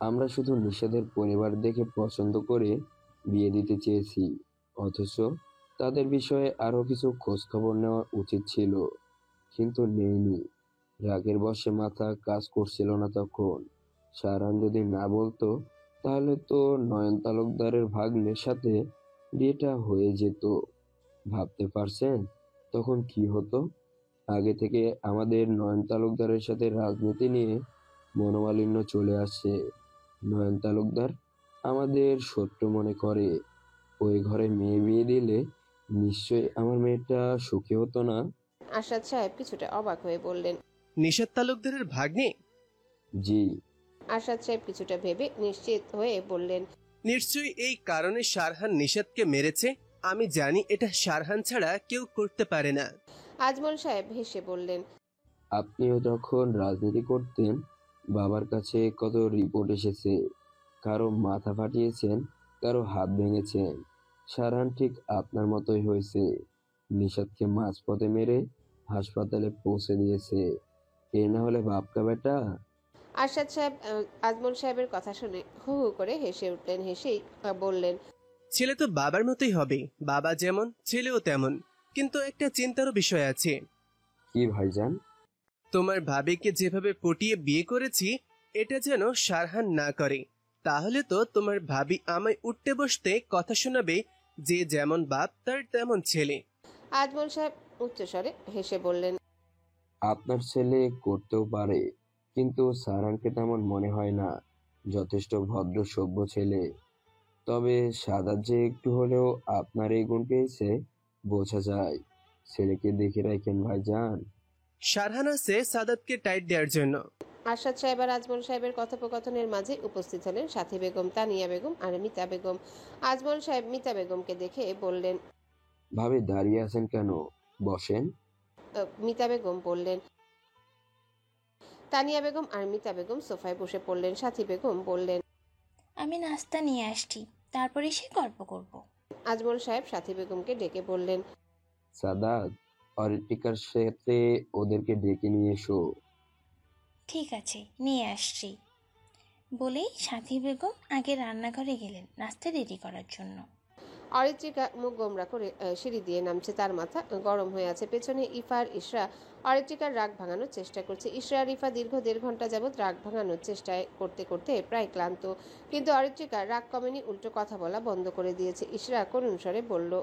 আমরা শুধু নিশাদের পরিবার দেখে পছন্দ করে বিয়ে দিতে চেয়েছি, অথচ তাদের বিষয়ে আরো কিছু খোঁজ খবর নেওয়া উচিত ছিল, কিন্তু নেইনি। রাগের বশে মাথা কাজ করছিল না তখন। সারান যদি না বলতো, তাহলে তো নয়ন তালুকদারের ভাগ্নের সাথে বিয়েটা হয়ে যেত। ভাবতে পারছেন তখন কি হতো? আগে থেকে আমাদের নয়ন তালুকদারের সাথে রাজনীতি নিয়ে মনোমালিন্য চলে আসছে। নয়ন তালুকদার আমাদের শত্রু মনে করে। ওই ঘরে মেয়ে বিয়ে দিলে নিশ্চয়ই আমার মেয়েটা সুখী হতো না। আরশাদ সাহেব কিছুটা অবাক হয়ে বললেন, নিশাত তালুকদারের ভাগ্নে? জি। আরশাদ সাহেব কিছুটা ভেবে নিশ্চিত হয়ে বললেন, নিশ্চয়ই এই কারণে শারহান নিশাতকে মেরেছে। আমি জানি এটা শারহান ছাড়া কেউ করতে পারে না। আজমল সাহেব হেসে বললেন, আপনিও যখন রাজনীতি করতেন, বাবার কাছে কত রিপোর্ট এসেছে। কারো মাথা ফাটিয়েছেন, কারো হাত ভেঙেছেন। সারান ঠিক আপনার মতোই হয়েছে। নিশাদকে মাঝপথে মেরে হাসপাতালে পৌঁছে দিয়েছে। এ না হলে বাপকা বেটা। আরশাদ সাহেব আজমল সাহেবের কথা শুনে হু হু করে হেসে উঠলেন। হেসেই বললেন, ছেলে তো বাবার মতোই হবে, বাবা যেমন ছেলেও তেমন। কিন্তু একটা চিন্তারও বিষয় আছে। কি ভাইজান? তোমার ভাবিকে যেভাবে পটিয়ে বিয়ে করেছি, এটা যেন শারহান না করে। তাহলে তো তোমার ভাবি আমায় উঠতে বসতে কথা শোনাবে যে যেমন বাপ তার তেমন ছেলে। আজমল সাহেব উচ্চস্বরে হেসে বললেন, আপনার ছেলে করতেও পারে, কিন্তু সারানকে তেমন মনে হয় না। যথেষ্ট ভদ্র সভ্য ছেলে। তবে সাদাত যে একটু হলেও আপনার এই গুণ পেয়েছে বোঝা যায়। ছেলেকে দেখে রাখেন ভাইজান। শারহান আছে সাদাতকে টাইট দেওয়ার জন্য। আরশাদ সাহেব আর আজমল সাহেবের কথোপকথনের মাঝে উপস্থিত হলেন সাথী বেগম, তানিয়া বেগম আর মিতা বেগম। আজমল সাহেব মিতা বেগমকে দেখে বললেন, ভাবি দাঁড়িয়ে আছেন কেন? বসেন। মিতা বেগম বললেন। তানিয়া বেগম আর মিতা বেগম সোফায় বসে পড়লেন। সাথী বেগম বললেন, আমি নাস্তা নিয়ে আসছি, তারপরে সে গল্প করব। আজমল সাহেব সাথী বেগমকে ডেকে বললেন, সাদাত, অরিত্রিকার সাথে ওদেরকে ডেকে নিয়ে এসো। ঠিক আছে, নিয়ে আসছি। বলেই সাথী বেগম আগে রান্নাঘরে গেলেন নাস্তা রেডি করার জন্য। অরিত্রিকা মুখ গোমরা করে সিঁড়ি দিয়ে নামছে। তার মাথা গরম হয়ে আছে। পেছনে ইফা আর ইশরা অরিত্রিকার রাগ ভাঙানোর চেষ্টা করছে। ইশরা আর ইফা দীর্ঘ 1.5 ঘন্টা যাবৎ রাগ ভাঙানোর চেষ্টায় করতে করতে প্রায় ক্লান্ত, কিন্তু অরিত্রিকার রাগ কমেনি, উল্টো কথা বলা বন্ধ করে দিয়েছে। ইশরা করুণ স্বরে বলল,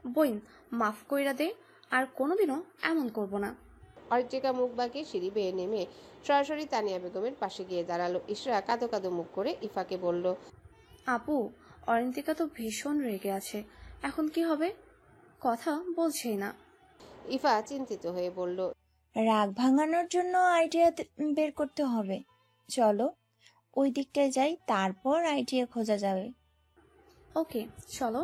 বইন মাফ কইরা দে, আর কোনোদিনও এমন করব না। অরিত্রিকা মুখ বাঁকিয়ে সিঁড়ি বেয়ে নেমে সরাসরি তানিয়া বেগমের পাশে গিয়ে দাঁড়ালো। ইশরা কাঁদো কাঁদো মুখ করে ইফাকে বলল, আপু, অরিন্তিকা তো ভীষণ রেগে আছে, এখন কি হবে? কথা বলছেই না। ইফা চিন্তিত হয়ে বলল, রাগ ভাঙানোর জন্য আইডিয়া বের করতে হবে। চলো ওই দিকটায় যাই, তারপর আইডিয়া খোঁজা যাবে। ওকে চলো।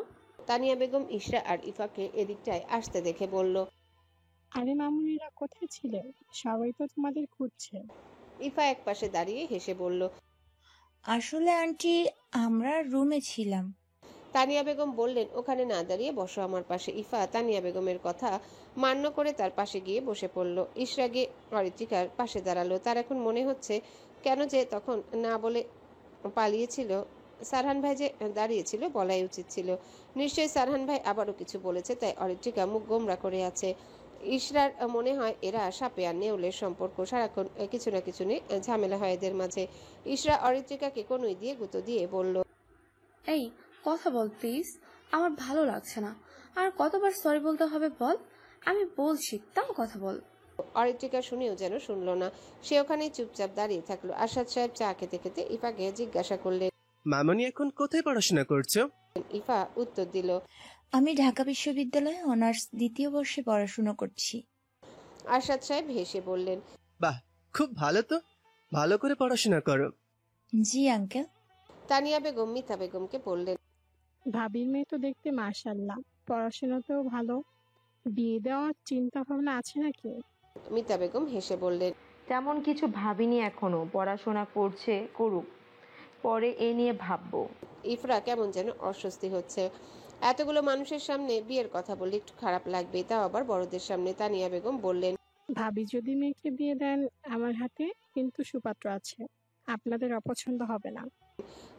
তানিয়া বেগম ইশরা আর ইফাকে এদিকটায় আসতে দেখে বলল, আরে মামুনিরা কোথায় ছিলে? সবাই তো তোমাদের খুঁজছে। ইফা একপাশে দাঁড়িয়ে হেসে বলল, আসলে আন্টি, আমরা রুমে ছিলাম। তানিয়া বেগম বললেন, ওখানে না দাঁড়িয়ে বসো আমার পাশে। ইফা তানিয়া বেগমের কথা মান্য করে তার পাশে গিয়ে বসে পড়ল। ইশরা গিয়ে অরিত্রিকার পাশে দাঁড়ালো। তার এখন মনে হচ্ছে কেন যে তখন না বলে পালিয়েছিল। সারহান ভাই যে দাঁড়িয়েছিল বলাই উচিত ছিল। নিশ্চয়ই সারহান ভাই আবারও কিছু বলেছে, তাই অরিত্রিকা মুখ গোমরা করে আছে। ইশরার মনে হয় এরা সাপে আর নেউলের সম্পর্ক, সারাক্ষণ কিছু না কিছু নিয়ে ঝামেলা হয় এদের মাঝে। ইশরা অরিত্রিকাকে কনুই দিয়ে গুঁতো দিয়ে বলল, এই কথা বল প্লিজ, আমার ভালো লাগছে না। আর কতবার সরি বলতে হবে বল? আমি বলছি তাও কথা বল। অরিত্রিকা শুনেও যেন শুনল না। সে ওখানেই চুপচাপ দাঁড়িয়ে থাকলো। আরশাদ সাহেব চা খেতে খেতে ইফাকে জিজ্ঞাসা করলেন। মামনি এখন কোথায় পড়াশোনা করছো? ইফা উত্তর দিল, আমি ঢাকা বিশ্ববিদ্যালয়ে অনার্স 2য় বর্ষে পড়াশোনা করছি। আরশাদ সাহেব হেসে বললেন, বাহ, খুব ভালো তো, ভালো করে পড়াশোনা করো। জি আঙ্কেল। তানিয়া বেগম মিতা বেগমকে বললেন, ভাবির মেয়ে তো দেখতে মাশাআল্লাহ, পড়াশোনাতেও ভালো। বিয়ে দেওয়ার চিন্তা ভাবনা আছে নাকি? মিতা বেগম হেসে বললেন, তেমন কিছু ভাবিনি এখনো, পড়াশোনা করছে করুক, পরে এ নিয়ে ভাববো। ইফরা কেমন যেন অস্বস্তি হচ্ছে। এতগুলো মানুষের সামনে বিয়ের কথা বললে একটু খারাপ লাগবে, তাও আবার বড়দের সামনে। তানিয়া বেগম বললেন, ভাবি যদি মেয়েকে বিয়ে দেন আমার হাতে কিন্তু সুপাত্র আছে, আপনাদের অপছন্দ হবে না।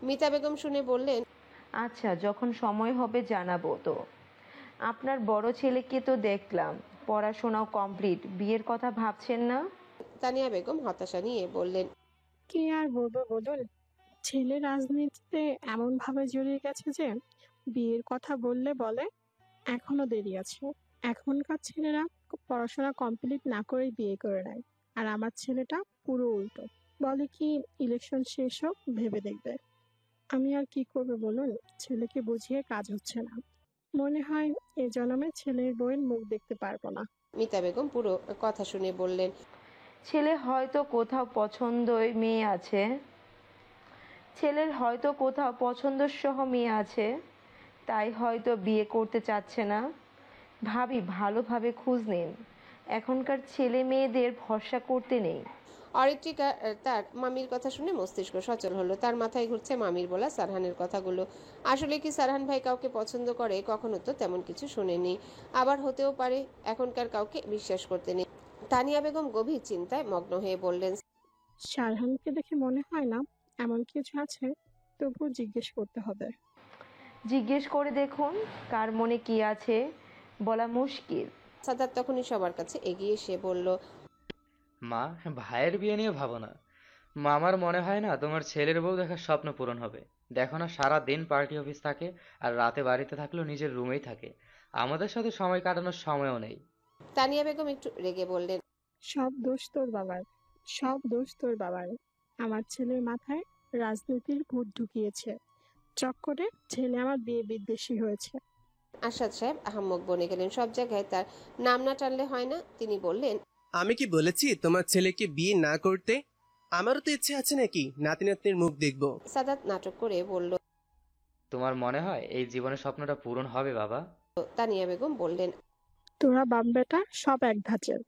মিতা বেগম শুনে বললেন, আচ্ছা, যখন সময় হবে জানাবো তো। আপনার বড় ছেলেকে তো দেখলাম পড়াশোনাও কমপ্লিট, বিয়ের কথা ভাবছেন না? তানিয়া বেগম হতাশা নিয়ে বললেন, কি আর বলবো বলুন, ছেলে রাজনীতিতে এমন ভাবে জড়িয়ে গেছে যে বিয়ের কথা বললে বলে এখনো দেরি আছে। এখনকার ছেলেরা পড়াশোনা কমপ্লিট না করেই বিয়ে করে নেয়, আর আমার ছেলেটা পুরো উল্টো। বলে কি ইলেকশন শেষ হোক ভেবে দেখবে। আমি আর কি করবো বলুন, ছেলেকে বুঝিয়ে কাজ হচ্ছে না। মনে হয় এ জন্মে ছেলের বউয়ের মুখ দেখতে পারবো না। মিতা বেগম পুরো কথা শুনে বললেন, ছেলে হয়তো কোথাও পছন্দই মেয়ে আছে, ছেলের হয়তো কোথাও পছন্দসহ মেয়ে আছে, তাই হয়তো বিয়ে করতে চাচ্ছে না। ভাবি, ভালোভাবে খোঁজ নিন, এখনকার ছেলে মেয়েদের ভরসা করতে নেই। অরিত্রিকা তার মামির কথা শুনে মস্তিষ্ক সচল হলো। তার মাথায় ঘুরছে মামির বলা সারহানের কথাগুলো। আসলে কি সারহান ভাই কাউকে পছন্দ করে? কখনো তো তেমন কিছু শুনেনি। আবার হতেও পারে এখনকার কাউকে বিশ্বাস করতে নেই। তানিয়া বেগম গভীর চিন্তায় মগ্ন হয়ে বললেন, শারহানকে দেখে মনে হয় না এমন কিছু আছে, তবুও জিজ্ঞেস করতে হবে। জিজ্ঞেস করে দেখুন, কার মনে কি আছে বলা মুশকিল। সাদাত তখনই সবার কাছে এগিয়ে এসে বলল, মা, ভাইয়ের বিয়ে নিয়ে ভাবো না মা। আমার মনে হয় না তোমার ছেলের বউ দেখার স্বপ্ন পূরণ হবে। দেখো না, সারা দিন পার্টি অফিস থাকে, আর রাতে বাড়িতে থাকলেও নিজের রুমেই থাকে। আমাদের সাথে সময় কাটানোর সময়ও নেই। তানিয়া বেগম একটু রেগে বললেন, সব দোষ তোর বাবার, সব দোষ তোর বাবার। আমার ছেলের মাথায় রাজনীতির ভূত ঢুকিয়েছে, চক্করে ছেলে আমার বিয়ে বিদ্বেষী হয়েছে। আসাদ সাহেব আহাম্মক বনে গেলেন। সব জায়গায় তার নাম না টানলে হয় না। তিনি বললেন, আমি কি বলেছি তোমার ছেলেকে বিয়ে না করতে? আমারও তো ইচ্ছে আছে নাকি নাতি নাতনির মুখ দেখবো। সাদাত নাটক করে বলল। তোমার মনে হয় এই জীবনের স্বপ্নটা পূরণ হবে বাবা? তানিয়া বেগম বললেন, তোরা বাপ বেটা সব এক ধাঁচের।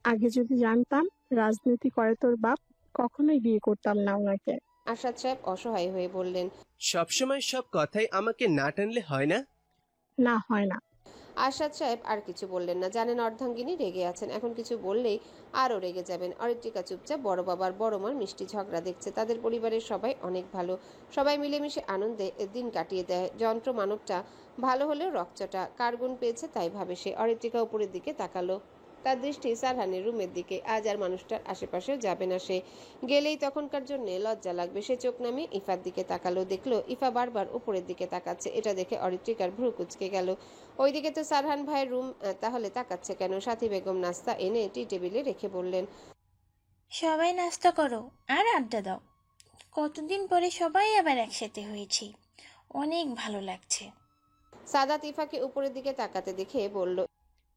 আগে যদি জানতাম রাজনীতি করে তোর বাপ, কখনোই বিয়ে করতাম না ওনাকে। আসাদ সাহেব অসহায় হয়ে বললেন, সবসময় সব কথাই আমাকে না টানলে হয় না? না হয় না। আসাদ সাহেব আর কিছু বললেন না। জানেন অর্ধাঙ্গিনী রেগে আছেন, এখন কিছু বললেই আরও রেগে যাবেন। অরিত্রিকা চুপচাপ বড় বাবার বড় মার মিষ্টি ঝগড়া দেখছে। তাদের পরিবারের সবাই অনেক ভালো, সবাই মিলেমিশে আনন্দে দিন কাটিয়ে দেয়। যন্ত্র মানবটা ভালো হলেও রকচটা, কার গুণ পেয়েছে তাই ভাবে সে। অরিত্রিকা উপরের দিকে তাকালো, তার দৃষ্টি সারহানের রুমের দিকে। আজ আর মানুষটার আশেপাশেও যাবে না সে, গেলেই তখনকার জন্য লজ্জা লাগবে। সে চোখ নামিয়ে ইফার দিকে তাকালো, দেখলো ইফা বারবার উপরের দিকে তাকাচ্ছে। এটা দেখে অরিত্রিকার ভ্রু কুচকে গেল। ওইদিকে তো সারহান ভাইয়ের রুম, তাহলে তাকাচ্ছে কেন? সাথী বেগম নাস্তা এনে টি টেবিলে রেখে বললেন, সবাই নাস্তা করো আর আড্ডা দাও। কতদিন পরে সবাই আবার একসাথে হয়েছি, অনেক ভালো লাগছে। সাদাত ইফাকে উপরের দিকে তাকাতে দেখে বলল।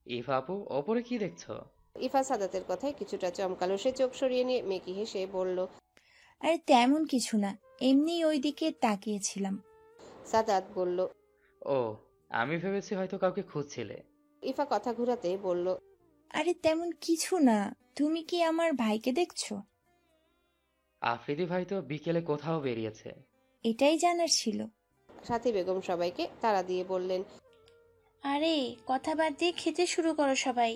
ইফা আপু, ওপরে কি দেখছো? ইফা সাদাতের কথায় কিছুটা চমকালো। সে চোখ সরিয়ে নিয়ে মেকি হেসে বলল, আরে তেমন কিছু না, এমনি ওই দিকে তাকিয়েছিলাম। সাদাত বলল। ও, আমি ভেবেছি হয়তো কাউকে খুঁজছিলে। ইফা কথা ঘুরাতে বলল, আরে তেমন কিছু না, তুমি কি আমার ভাইকে দেখছো? আফ্রিদি ভাই তো বিকেলে কোথাও বেরিয়েছে। এটাই জানার ছিল। সাথী বেগম সবাইকে তাড়া দিয়ে বললেন, আরে কথা বাদ দিয়ে খেতে শুরু করো সবাই।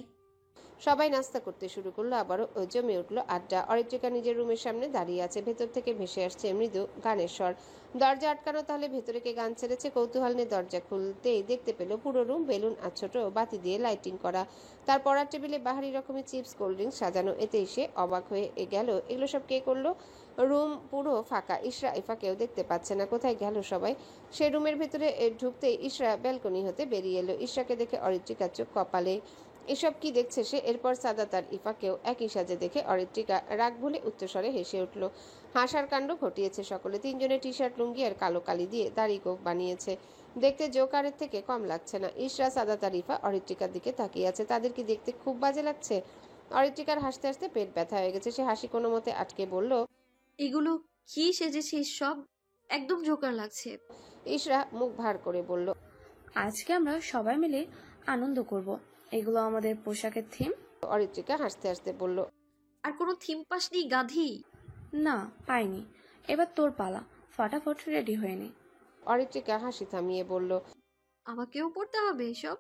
সবাই নাস্তা করতে শুরু করলো। আবারও জমে উঠলো আড্ডা। অরিত্রিকা নিজের রুমের সামনে দাঁড়িয়ে আছে। ভেতর থেকে ভেসে আসছে মৃদু গানের স্বর। দরজা আটকানো, তাহলে ভেতরে কে গান ছেড়েছে? কৌতূহল নিয়ে দরজা খুলতেই দেখতে পেল পুরো রুম বেলুন আর ছোট বাতি দিয়ে লাইটিং করা। তার পড়ার টেবিলে বাহারি রকমের চিপস কোল্ড ড্রিঙ্কস সাজানো। এতেই সে অবাক হয়ে গেল, এগুলো সব কে করলো? রুম পুরো ফাঁকা, ইশরা ইফাকেও দেখতে পাচ্ছে না। কোথায় গেল সবাই? সে রুমের ভেতরে ঢুকতেই ইশরা ব্যালকনি হতে বেরিয়ে এলো। ইশরাকে দেখে অরিত্রিকার চোখ কপালে। এসব কি দেখছে সে? এরপর সাদাত আর ইফাকেও একই সাজে দেখে অরিত্রিকা রাগ ভুলে উচ্চস্বরে হেসে উঠল। হাসার কাণ্ড ঘটিয়েছে সকলে। তিনজনে টি শার্ট, লুঙ্গি আর কালো কালি দিয়ে দাড়ি গোঁফ বানিয়েছে। দেখতে জোকারের থেকে কম লাগছে না। ইশরা, সাদাত আর ইফা অরিত্রিকার দিকে তাকিয়ে আছে। তাদের কি দেখতে খুব বাজে লাগছে? অরিত্রিকার হাসতে হাসতে পেট ব্যথা হয়ে গেছে। সে হাসি কোনো মতে আটকে বলল, এগুলো কি সেজেছিস সব, একদম জোকার লাগছে। ইশরা মুখ ভার করে বলল, আজকে আমরা সবাই মিলে আনন্দ করব, এগুলো আমাদের পোশাকের থিম। অরিত্রিকা হাসতে হাসতে বলল, আর কোনো থিম পাসনি গাধি? না, পাইনি। এবার তোর পালা, ফটাফট রেডি হয়ে নে। অরিত্রিকা হাসি থামিয়ে বলল, আমাকেও পড়তে হবে এসব?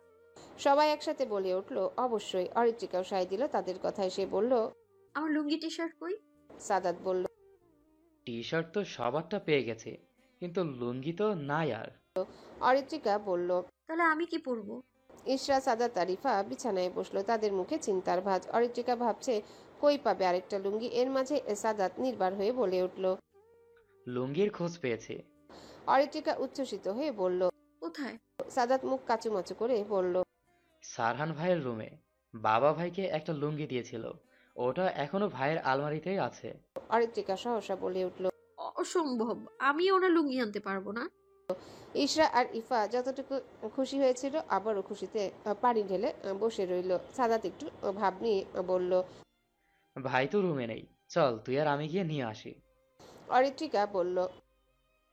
সবাই একসাথে বলে উঠল, অবশ্যই। অরিত্রিকাও সায় দিল তাদের কথায়। সে বলল, আমার লুঙ্গি টি শার্ট কই? সাদাত বলল, টি শার্ট তো সবারটা পেয়ে গেছে, কিন্তু লুঙ্গি তো নাই আর। অরিত্রিকা বলল। তাহলে আমি কি পরবো? ইশরা, সাদাত, আরিফা বিছানায় বসলো। তাদের মুখে চিন্তার ভাঁজ। অরিত্রিকা ভাবছে কই পাবে আরেকটা লুঙ্গি। এর মাঝে সাদাত নির্বার হয়ে বলে উঠল। লুঙ্গির খোঁজ পেয়েছে। অরিত্রিকা উচ্ছ্বসিত হয়ে বলল। কোথায়? সাদাত মুখ কাচুমাচু করে বলল। সারহান ভাইয়ের রুমে। বাবা ভাইকে একটা লুঙ্গি দিয়েছিল, ওটা এখনো ভাইয়ের আলমারিতেই আছে। অরিত্রিকা সহসা বলে উঠল। অসম্ভব, আমি ওনার লুঙ্গি আনতে পারবো না। ইশরা আর ইফা যতটুকু খুশি হয়েছিল আবারও খুশিতে পানি ঢেলে বসে রইল। সাদাত একটু ভাব নিয়ে বলল। ভাই তো রুমে নেই, চল তুই আর আমি গিয়ে নিয়ে আসি। অরিত্রিকা বলল।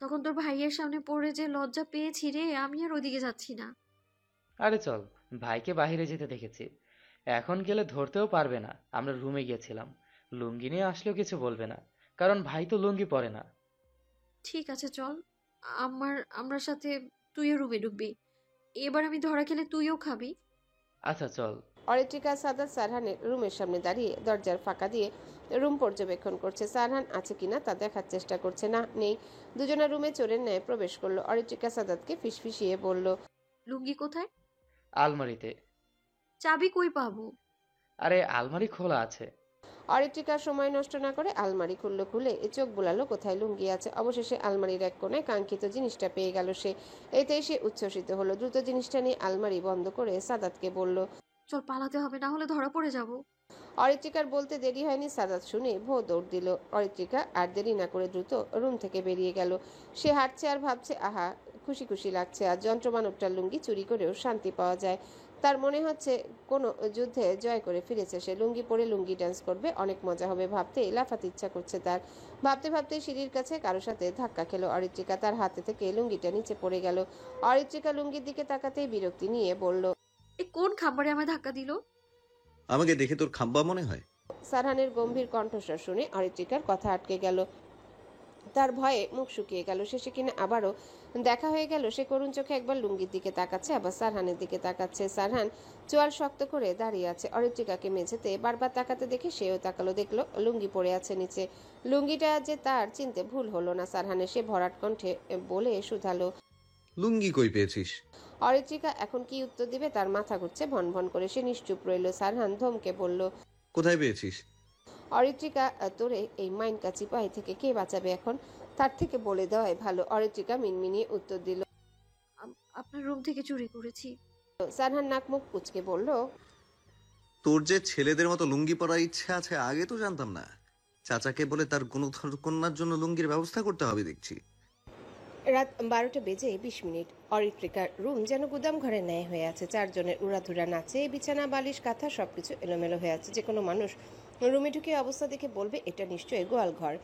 তখন তোর ভাইয়ের সামনে পড়ে যে লজ্জা পেয়েছি রে, আমি আর ওদিকে যাচ্ছি না। আরে চল, ভাইকে বাইরে যেতে দেখেছি, এখন গেলে ধরতেও পারবে না আমরা রুমে গিয়েছিলাম। লুঙ্গি নিয়ে আসলেও কিছু বলবে না, কারণ ভাই তো লুঙ্গি পরে না। ঠিক আছে চল, আমরা সাথে তুইও রুমে ঢুকবি। এবার আমি ধরা খেলে তুইও খাবি। আচ্ছা চল। অরিত্রিকা সাদাত সারহানের রুমের সামনে দাঁড়িয়ে দরজার ফাঁকা দিয়ে রুম পর্যবেক্ষণ করছে। সারহান আছে কিনা তা দেখার চেষ্টা করছে। না, নেই। দুজনা রুমে চোরের ন্যায় প্রবেশ করলো। অরিত্রিকা সাদাতকে ফিসফিসিয়ে বলল। লুঙ্গি কোথায়? আলমারিতে। চাবি কই পাবো? আরে আলমারি খোলা আছে। অরিত্রিকা সময় নষ্ট না করে আলমারি খুললো। খুলে চোখ বুলালো কোথায় লুঙ্গি আছে। অবশেষে আলমারির এক কোণায় কাঙ্ক্ষিত জিনিসটা পেয়ে গেল সে। এতেই সে উচ্ছ্বসিত হলো। দ্রুত জিনিসটা নিয়ে আলমারি বন্ধ করে সাদাতকে বলল। চল পালাতে হবে, না হলে ধরা পড়ে যাব। অরিত্রিকার বলতে দেরি হয়নি। সাদাত শুনে ভো দৌড় দিল। অরিত্রিকা আর দেরি না করে দ্রুত রুম থেকে বেরিয়ে গেল। সে হাঁটছে আর ভাবছে, আহা খুশি খুশি লাগছে। আর যন্ত্রমানবটার লুঙ্গি চুরি করেও শান্তি পাওয়া যায়। তার মনে হচ্ছে কোনো যুদ্ধে জয় করে ফিরেছে সে। লুঙ্গি পরে লুঙ্গি ডান্স করবে, অনেক মজা হবে। ভাবতে লাফাতে ইচ্ছা করছে তার। ভাবতে ভাবতে সিঁড়ির কাছে কারো সাথে ধাক্কা খেলো অরিত্রিকা। তার হাতে থেকে লুঙ্গিটা নিচে পড়ে গেল। অরিত্রিকা লুঙ্গির দিকে তাকাতেই বিরক্তি নিয়ে বলল। এ কোন খাবারে আমায় ধাক্কা দিল? আমাকে দেখে তোর খাম্বা মনে হয়? সারহানের গম্ভীর কণ্ঠস্বর শুনে অরিত্রিকার কথা আটকে গেল। তার ভয়ে মুখ শুকিয়ে গেল। শেষে কিনা আবারও দেখা হয়ে গেল। সে করুণ চোখে একবার লুঙ্গির দিকে তাকাচ্ছে, আবার সারহানের দিকে তাকাচ্ছে। সারহান চোয়াল শক্ত করে দাঁড়িয়ে আছে। অরিত্রিকাকে মেঝেতে বারবার তাকাতে দেখে সেও তাকালো। দেখলো লুঙ্গি পড়ে আছে নিচে। লুঙ্গিটা যে তার চিনতে ভুল হলো না সারহানের। সে ভরাট কণ্ঠে বলে শুধালো। লুঙ্গি কই পেয়েছিস? অরিত্রিকা এখন কি উত্তর দিবে তার মাথা ঘুরছে। ভন ভন করে সে নিশ্চুপ রইল। সারহান ধমকে বলল। কোথায় পেয়েছিস? অরিত্রিকা, তোরে এই মাইনকা চিপাই থেকে কে বাঁচাবে এখন? তার থেকে বলে দেওয়াই ভালো। অরিত্রিকা মিনমিনিয়ে উত্তর দিল। আপনার রুম থেকে চুরি করেছি। সারহান নাক মুখ কুচকে বলল। তোর যে ছেলেদের মতো লুঙ্গি পরার ইচ্ছা আছে আগে তো জানতাম না। চাচাকে বলে তার গুণধর কন্যার জন্য লুঙ্গির ব্যবস্থা করতে হবে দেখছি। রাত 12টা বেজে 20 মিনিট। অরিত্রিকার রুম যেন গুদাম ঘরের ন্যায় হয়ে আছে। চারজনের উড়াধুরা নাচে। বিছানা, বালিশ, কাঁথা সবকিছু এলোমেলো হয়ে আছে। যে কোনো মানুষ রুমে ঢুকে অবস্থা দেখে বলবে এটা নিশ্চয়ই গোয়াল ঘর।